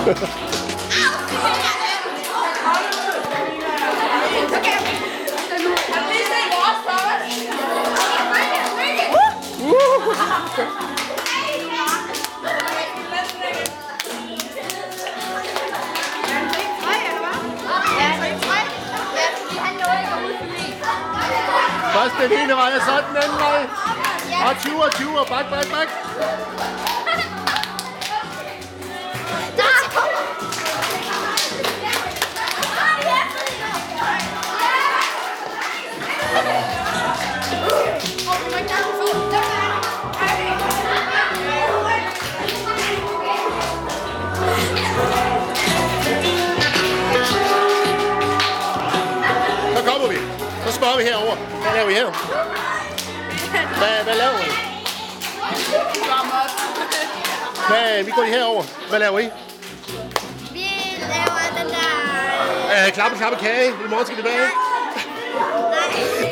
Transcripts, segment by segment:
Først den ene vej, og så den anden vej. Og 20 og bak. Så kommer vi. Så spørger vi herover. Hvad laver I her? Hvad laver I? Vi går lige herover. Hvad laver I? Vi laver den der... Klappe kage. I morgen skal det bage.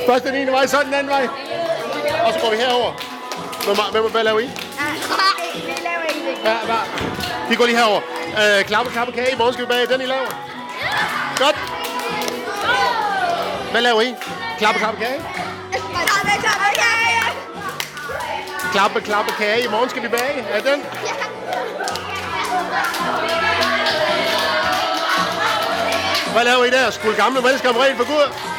Først den ene vej, så den anden vej. Og så går vi herover. Hvad laver I? Vi laver ingenting. Ja, vi går lige herover. Klappe kage. I morgen skal vi bage. Den I laver. Godt. Hvad laver I? Klappe kage. Klappe kage. I morgen skal vi bage. Er den? Hvad laver I der? Skulle gamle mennesker om rent for Gud?